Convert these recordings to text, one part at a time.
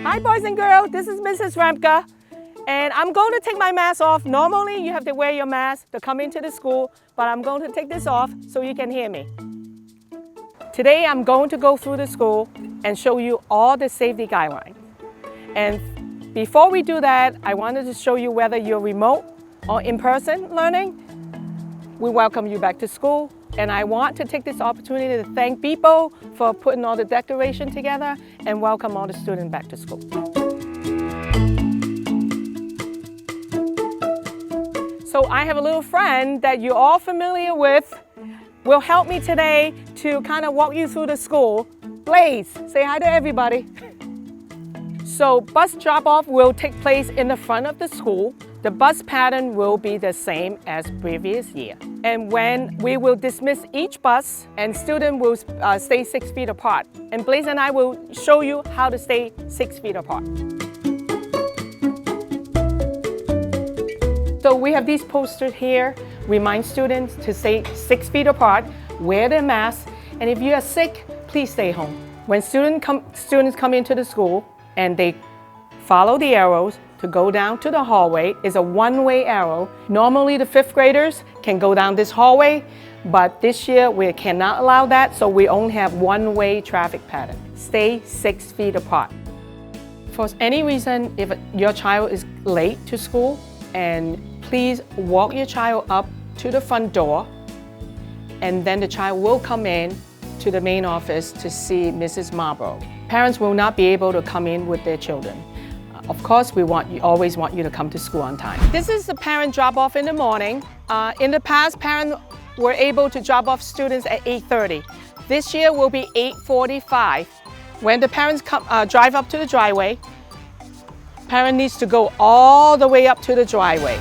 Hi boys and girls, this is Mrs. Ramka, and I'm going to take my mask off. Normally you have to wear your mask to come into the school, but I'm going to take this off so you can hear me. Today I'm going to go through the school and show you all the safety guidelines. And before we do that, I wanted to show you whether you're remote or in-person learning. We welcome you back to school, and I want to take this opportunity to thank people for putting all the decoration together and welcome all the students back to school. So I have a little friend that you're all familiar with, will help me today to kind of walk you through the school. Blaze, say hi to everybody. So bus drop-off will take place in the front of the school. The bus pattern will be the same as previous year. And when we will dismiss each bus, and students will stay 6 feet apart. And Blaze and I will show you how to stay 6 feet apart. So we have these posters here, remind students to stay 6 feet apart, wear their masks, and if you are sick, please stay home. When students come into the school and they follow the arrows to go down to the hallway, is a one-way arrow. Normally the 5th graders can go down this hallway, but this year we cannot allow that, so we only have one-way traffic pattern. Stay 6 feet apart. For any reason, if your child is late to school, and please walk your child up to the front door, and then the child will come in to the main office to see Mrs. Marlborough. Parents will not be able to come in with their children. Of course, we always want you to come to school on time. This is the parent drop-off in the morning. In the past, parents were able to drop off students at 8:30. This year will be 8:45. When the parents drive up to the driveway, parent needs to go all the way up to the driveway.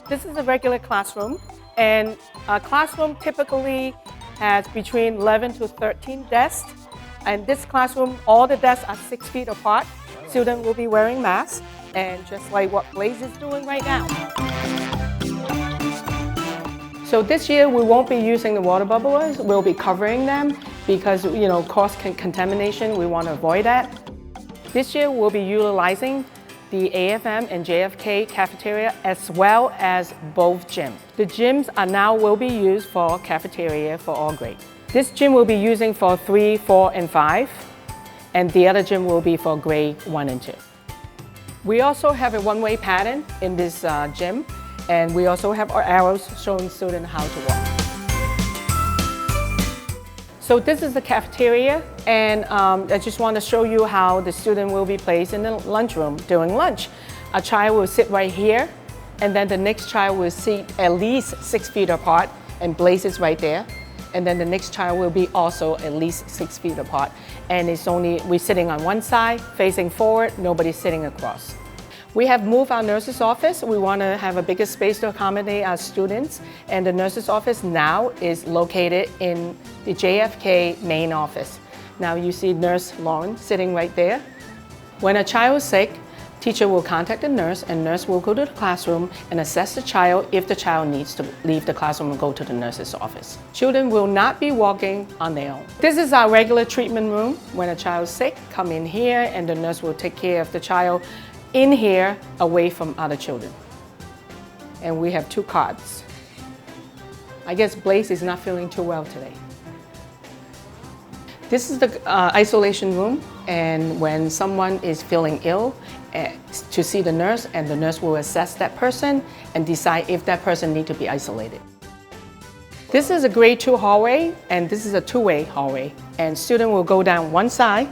This is a regular classroom, and a classroom typically has between 11 to 13 desks. And this classroom, all the desks are 6 feet apart. Students will be wearing masks, and just like what Blaze is doing right now. So this year we won't be using the water bubblers. We'll be covering them because, cross contamination, we want to avoid that. This year we'll be utilizing the AFM and JFK cafeteria as well as both gyms. The gyms will be used for cafeteria for all grades. This gym will be using for 3, 4, and 5, and the other gym will be for grade 1 and 2. We also have a one-way pattern in this gym, and we also have our arrows showing students how to walk. So this is the cafeteria, and I just want to show you how the student will be placed in the lunchroom during lunch. A child will sit right here, and then the next child will sit at least 6 feet apart, and Blaze is right there. And then the next child will be also at least 6 feet apart. And we're sitting on one side, facing forward, nobody's sitting across. We have moved our nurse's office. We want to have a bigger space to accommodate our students. And the nurse's office now is located in the JFK main office. Now you see Nurse Lauren sitting right there. When a child is sick, teacher will contact the nurse, and nurse will go to the classroom and assess the child if the child needs to leave the classroom and go to the nurse's office. Children will not be walking on their own. This is our regular treatment room. When a child is sick, come in here, and the nurse will take care of the child in here, away from other children. And we have 2 cots. I guess Blaze is not feeling too well today. This is the isolation room, and when someone is feeling ill, to see the nurse, and the nurse will assess that person and decide if that person needs to be isolated. This is a grade 2 hallway, and this is a 2-way hallway. And student will go down one side,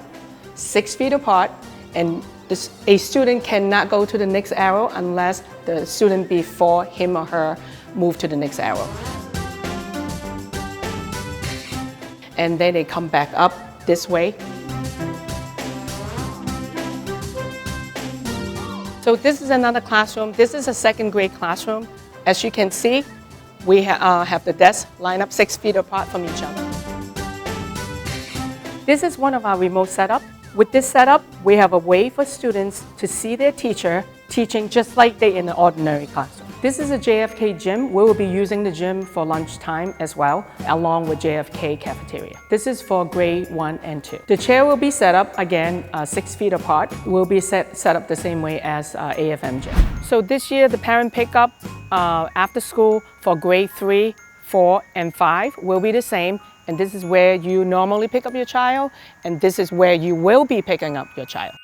6 feet apart, and a student cannot go to the next arrow unless the student before him or her move to the next arrow. And then they come back up this way. So this is another classroom. This is a 2nd grade classroom. As you can see, we have the desks lined up 6 feet apart from each other. This is one of our remote setup. With this setup, we have a way for students to see their teacher teaching just like they in an ordinary classroom. This is a JFK gym. We will be using the gym for lunchtime as well, along with JFK cafeteria. This is for grade 1 and 2. The chair will be set up, again, 6 feet apart. Will be set up the same way as AFM gym. So this year, the parent pickup after school for grade 3, 4, and 5 will be the same. And this is where you normally pick up your child, and this is where you will be picking up your child.